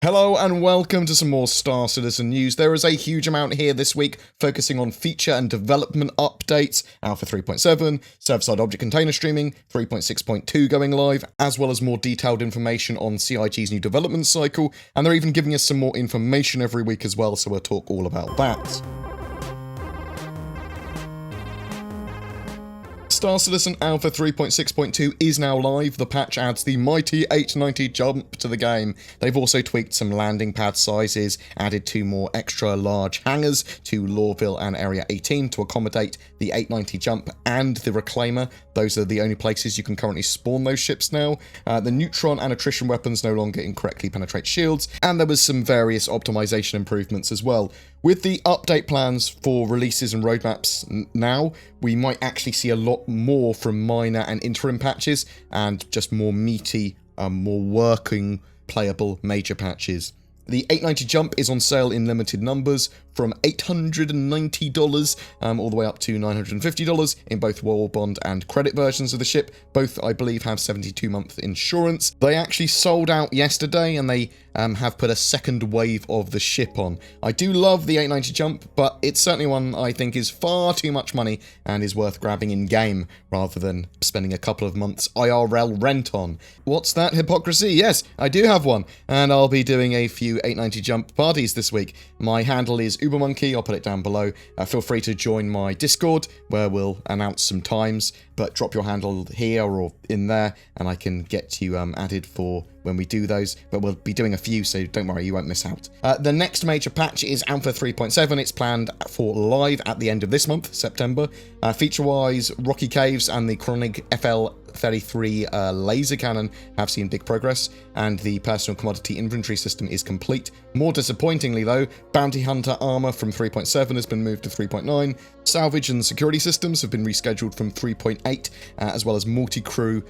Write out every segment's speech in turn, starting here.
Hello and welcome to some more Star Citizen news. There is a huge amount here this week focusing on feature and development updates, Alpha 3.7, server-side object container streaming, 3.6.2 going live, as well as more detailed information on CIG's new development cycle, and they're even giving us some more information every week as well, so we'll talk all about that. Star Citizen Alpha 3.6.2 is now live. The patch adds the mighty 890 jump to the game. They've also tweaked some landing pad sizes, added 2 more extra large hangars to Lorville and Area 18 to accommodate the 890 jump and the Reclaimer. Those are the only places you can currently spawn those ships now. The neutron and attrition weapons no longer incorrectly penetrate shields, and there was some various optimization improvements as well. With the update plans for releases and roadmaps now, we might actually see a lot more from minor and interim patches and just more meaty, more working, playable major patches. The 890 jump is on sale in limited numbers from $890 all the way up to $950 in both war bond and credit versions of the ship. Both, I believe, have 72-month insurance. They actually sold out yesterday, and they have put a second wave of the ship on. I do love the 890 jump, but it's certainly one I think is far too much money and is worth grabbing in-game rather than spending a couple of months IRL rent on. What's that hypocrisy? Yes, I do have one, and I'll be doing a few 890 jump parties this week. My handle is UberMonkey, I'll put it down below. Feel free to join my Discord, where we'll announce some times, but drop your handle here or in there, and I can get you added for when we do those, but we'll be doing a few, so don't worry, you won't miss out. The next major patch is Alpha 3.7. It's planned for live at the end of this month, September. Feature-wise, Rocky Caves and the Chronic FL-33 laser cannon have seen big progress, and the personal commodity inventory system is complete. More disappointingly though, Bounty Hunter armor from 3.7 has been moved to 3.9, salvage and security systems have been rescheduled from 3.8, as well as multi-crew,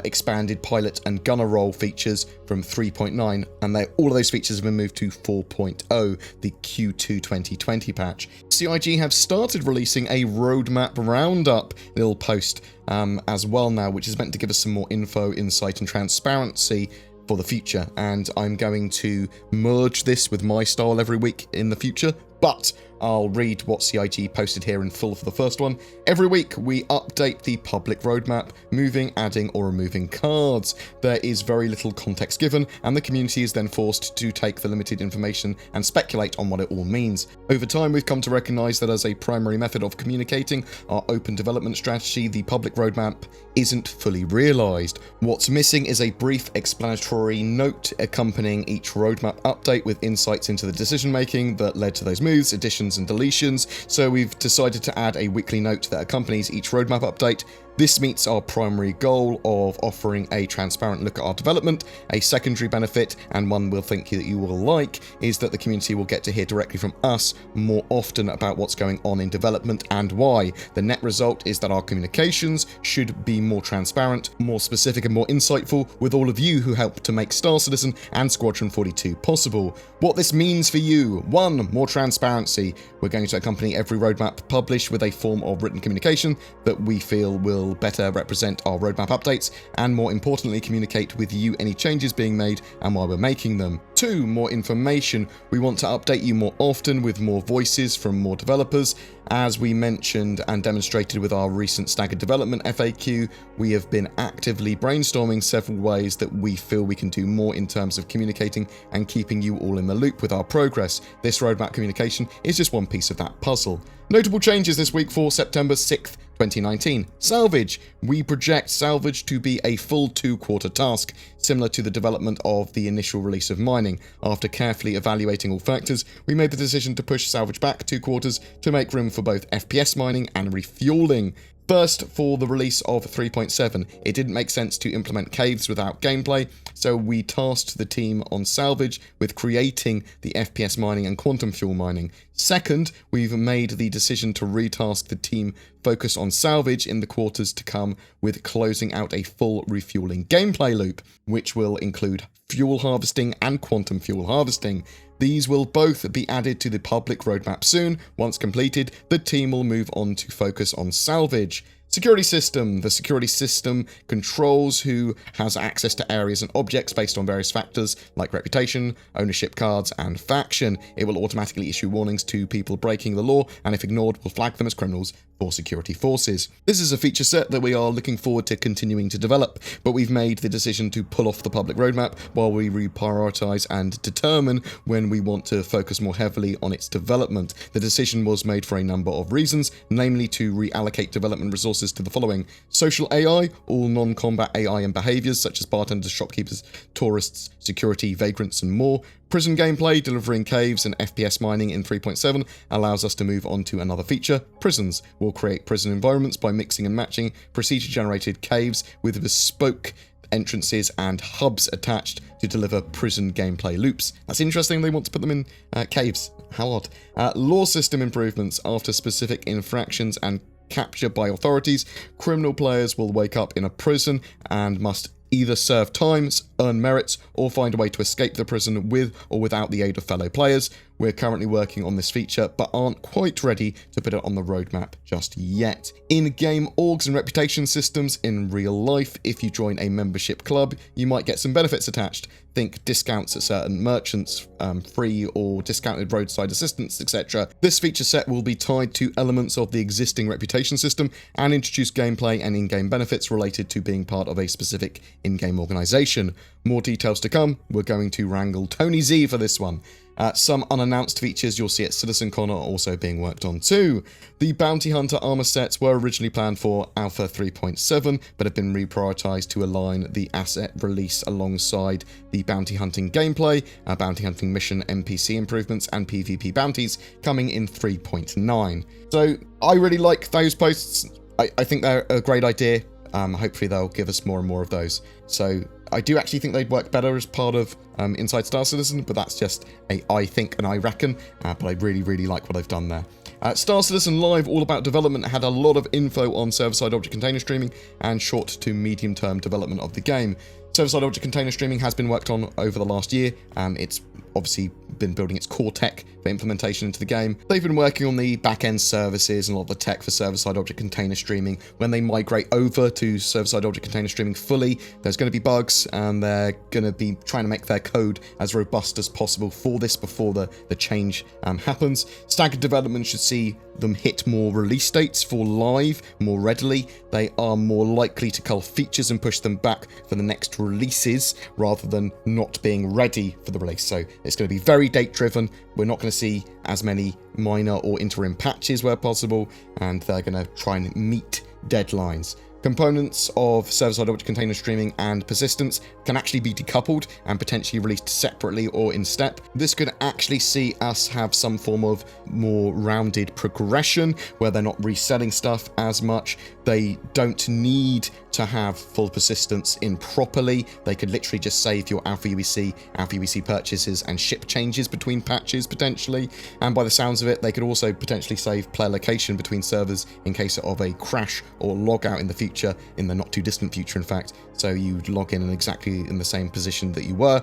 expanded pilot and gunner role features from 3.9, and all of those features have been moved to 4.0, the Q2 2020 patch. CIG have started releasing a roadmap roundup little post as well now, which is meant to give us some more info, insight and transparency for the future, and I'm going to merge this with my style every week in the future, but I'll read what CIG posted here in full for the first one. Every week, we update the public roadmap, moving, adding, or removing cards. There is very little context given, and the community is then forced to take the limited information and speculate on what it all means. Over time, we've come to recognize that as a primary method of communicating our open development strategy, the public roadmap isn't fully realized. What's missing is a brief explanatory note accompanying each roadmap update with insights into the decision-making that led to those moves, additions, and deletions, so we've decided to add a weekly note that accompanies each roadmap update. This meets our primary goal of offering a transparent look at our development. A secondary benefit, and one we'll think that you will like, is that the community will get to hear directly from us more often about what's going on in development and why. The net result is that our communications should be more transparent, more specific and more insightful, with all of you who help to make Star Citizen and Squadron 42 possible. What this means for you: 1. More transparency. We're going to accompany every roadmap published with a form of written communication that we feel will better represent our roadmap updates, and more importantly, communicate with you any changes being made and why we're making them. 2. More information. We want to update you more often with more voices from more developers. As we mentioned and demonstrated with our recent staggered development FAQ, we have been actively brainstorming several ways that we feel we can do more in terms of communicating and keeping you all in the loop with our progress. This roadmap communication is just one piece of that puzzle. Notable changes this week for September 6th, 2019. Salvage. We project Salvage to be a full 2-quarter task, similar to the development of the initial release of mining. After carefully evaluating all factors, we made the decision to push Salvage back 2 quarters to make room for both FPS mining and refueling. First, for the release of 3.7, it didn't make sense to implement caves without gameplay, so we tasked the team on Salvage with creating the FPS mining and quantum fuel mining. Second, we've made the decision to retask the team focused on Salvage in the quarters to come with closing out a full refueling gameplay loop, which will include fuel harvesting and quantum fuel harvesting. These will both be added to the public roadmap soon. Once completed, the team will move on to focus on Salvage. Security system. The security system controls who has access to areas and objects based on various factors like reputation, ownership cards, and faction. It will automatically issue warnings to people breaking the law, and if ignored, will flag them as criminals for security forces. This is a feature set that we are looking forward to continuing to develop, but we've made the decision to pull off the public roadmap while we reprioritize and determine when we want to focus more heavily on its development. The decision was made for a number of reasons, namely to reallocate development resources to the following: social AI, all non-combat AI and behaviors such as bartenders, shopkeepers, tourists, security, vagrants, and more. Prison gameplay, delivering caves and FPS mining in 3.7 allows us to move on to another feature. Prisons will create prison environments by mixing and matching procedure-generated caves with bespoke entrances and hubs attached to deliver prison gameplay loops. That's interesting, they want to put them in caves. How odd. Law system improvements. After specific infractions and capture by authorities, criminal players will wake up in a prison and must either serve times, earn merits, or find a way to escape the prison with or without the aid of fellow players. We're currently working on this feature, but aren't quite ready to put it on the roadmap just yet. In-game orgs and reputation systems. In real life, if you join a membership club, you might get some benefits attached. Think discounts at certain merchants, free or discounted roadside assistance, etc. This feature set will be tied to elements of the existing reputation system and introduce gameplay and in-game benefits related to being part of a specific in-game organization. More details to come. We're going to wrangle Tony Z for this one. Some unannounced features you'll see at CitizenCon are also being worked on too. The Bounty Hunter armor sets were originally planned for Alpha 3.7, but have been reprioritized to align the asset release alongside the bounty hunting gameplay, bounty hunting mission NPC improvements, and PvP bounties coming in 3.9. So I really like those posts. I think they're a great idea. Hopefully they'll give us more and more of those. So I do actually think they'd work better as part of Inside Star Citizen, but that's just a I think and I reckon, but I really, really like what I've done there. Star Citizen Live, all about development, had a lot of info on server-side object container streaming and short to medium-term development of the game. Server-side object container streaming has been worked on over the last year. It's obviously been building its core tech for implementation into the game. They've been working on the back-end services and a lot of the tech for server-side object container streaming. When they migrate over to server-side object container streaming fully, there's going to be bugs, and they're going to be trying to make their code as robust as possible for this before the change happens. Staggered development should see them hit more release dates for live more readily. They are more likely to cull features and push them back for the next releases rather than not being ready for the release. So it's going to be very date driven. We're not going to see as many minor or interim patches where possible, and they're going to try and meet deadlines. Components of server-side object container streaming and persistence can actually be decoupled and potentially released separately or in step. This could actually see us have some form of more rounded progression where they're not reselling stuff as much. They don't need to have full persistence in properly. They could literally just save your Alpha UEC purchases and ship changes between patches potentially. And by the sounds of it, they could also potentially save player location between servers in case of a crash or log out in the future, in the not too distant future in fact. So you'd log in exactly in the same position that you were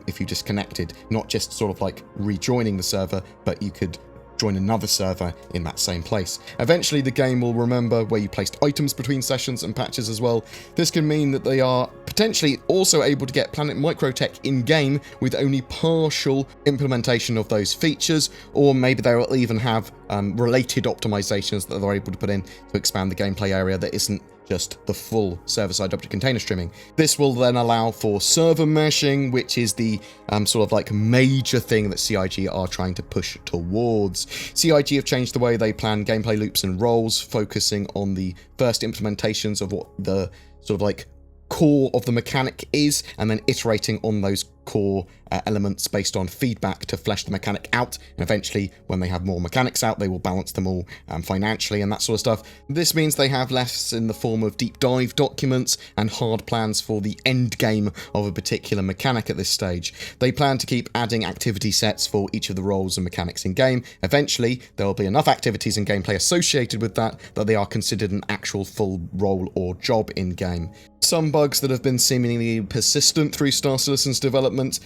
if you disconnected, not just sort of like rejoining the server, but you could join another server in that same place. Eventually the game will remember where you placed items between sessions and patches as well. This can mean that they are potentially also able to get Planet Microtech in-game with only partial implementation of those features, or maybe they will even have related optimizations that they're able to put in to expand the gameplay area that isn't just the full server-side object container streaming. This will then allow for server meshing, which is the sort of like major thing that CIG are trying to push towards. CIG have changed the way they plan gameplay loops and roles, focusing on the first implementations of what the sort of like core of the mechanic is, and then iterating on those core elements based on feedback to flesh the mechanic out, and eventually when they have more mechanics out, they will balance them all financially and that sort of stuff. This means they have less in the form of deep dive documents and hard plans for the end game of a particular mechanic at this stage. They plan to keep adding activity sets for each of the roles and mechanics in game. Eventually there will be enough activities and gameplay associated with that they are considered an actual full role or job in game. Some bugs that have been seemingly persistent through Star Citizen's development development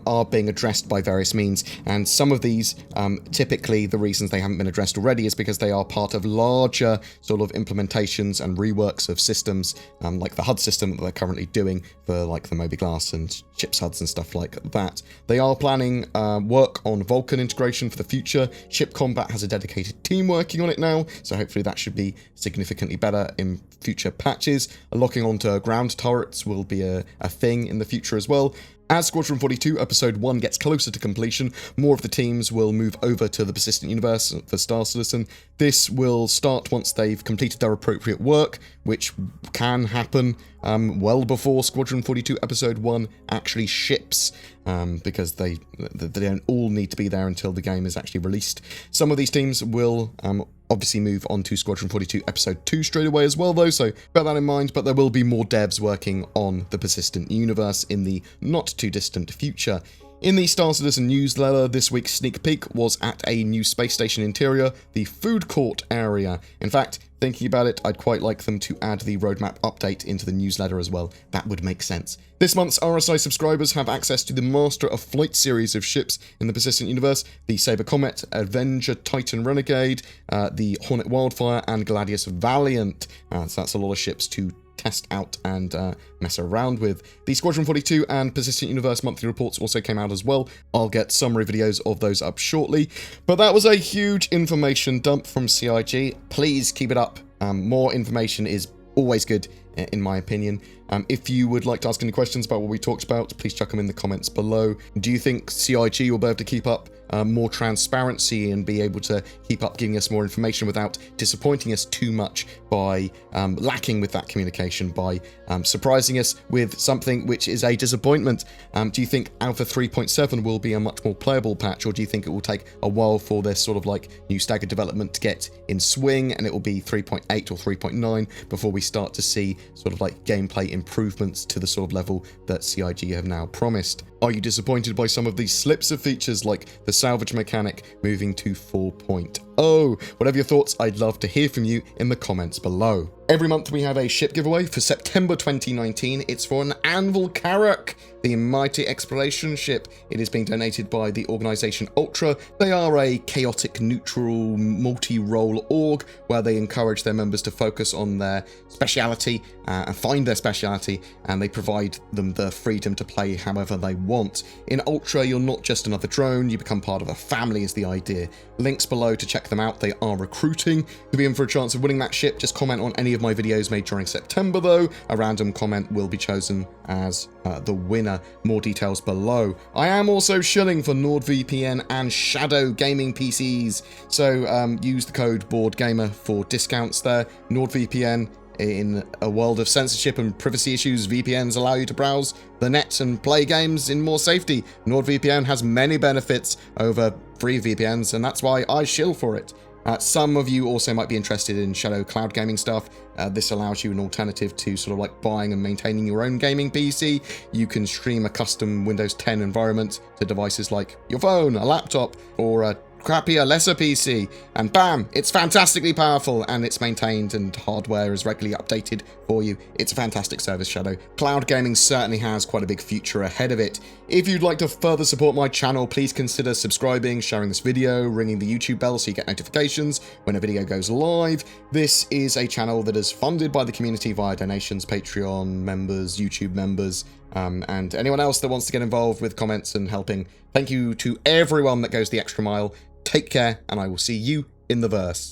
are being addressed by various means, and some of these, typically the reasons they haven't been addressed already is because they are part of larger sort of implementations and reworks of systems, like the HUD system that they're currently doing for like the mobiGlas and ship's HUDs and stuff like that. They are planning work on Vulkan integration for the future. Ship combat has a dedicated team working on it now, so hopefully that should be significantly better in future patches. Locking onto ground turrets will be a thing in the future as well. As Squadron 42 Episode 1 gets closer to completion, more of the teams will move over to the Persistent Universe for Star Citizen. This will start once they've completed their appropriate work, which can happen well before Squadron 42 Episode 1 actually ships, because they don't all need to be there until the game is actually released. Some of these teams will obviously move on to Squadron 42 Episode 2 straight away as well, though, so bear that in mind, but there will be more devs working on the Persistent Universe in the not-too-distant future. In the Star Citizen newsletter, this week's sneak peek was at a new space station interior, the food court area. In fact, thinking about it, I'd quite like them to add the roadmap update into the newsletter as well. That would make sense. This month's RSI subscribers have access to the Master of Flight series of ships in the Persistent Universe, the Saber Comet, Avenger Titan Renegade, the Hornet Wildfire, and Gladius Valiant. So that's a lot of ships to test out and mess around with. The Squadron 42 and Persistent Universe monthly reports also came out as well. I'll get summary videos of those up shortly. But that was a huge information dump from CIG. Please keep it up. More information is always good, in my opinion. If you would like to ask any questions about what we talked about, please chuck them in the comments below. Do you think CIG will be able to keep up more transparency and be able to keep up giving us more information without disappointing us too much by lacking with that communication, by surprising us with something which is a disappointment? Do you think Alpha 3.7 will be a much more playable patch, or do you think it will take a while for this sort of like new staggered development to get in swing, and it will be 3.8 or 3.9 before we start to see sort of like gameplay improvements to the sort of level that CIG have now promised? Are you disappointed by some of these slips of features like the salvage mechanic moving to 4.0? Whatever your thoughts, I'd love to hear from you in the comments below. Every month we have a ship giveaway. For September 2019, it's for an Anvil Carrack, the mighty exploration ship. It is being donated by the organisation Ultra. They are a chaotic, neutral, multi-role org where they encourage their members to focus on their speciality and find their speciality, and they provide them the freedom to play however they want. In Ultra, you're not just another drone, you become part of a family is the idea. Links below to check them out. They are recruiting. To be in for a chance of winning that ship, just comment on any of my videos made during September though. A random comment will be chosen as the winner. More details below. I am also shilling for NordVPN and Shadow gaming PCs, so use the code BoredGamer for discounts there. NordVPN, in a world of censorship and privacy issues, VPNs allow you to browse the net and play games in more safety. NordVPN has many benefits over free VPNs, and that's why I shill for it. Some of you also might be interested in Shadow cloud gaming stuff. This allows you an alternative to sort of like buying and maintaining your own gaming PC. You can stream a custom Windows 10 environment to devices like your phone, a laptop, or a crappier, lesser PC, and bam, it's fantastically powerful, and it's maintained, and hardware is regularly updated for you. It's a fantastic service, Shadow. Cloud gaming certainly has quite a big future ahead of it. If you'd like to further support my channel, please consider subscribing, sharing this video, ringing the YouTube bell so you get notifications when a video goes live. This is a channel that is funded by the community via donations, Patreon members, YouTube members, and anyone else that wants to get involved with comments and helping. Thank you to everyone that goes the extra mile. Take care, and I will see you in the verse.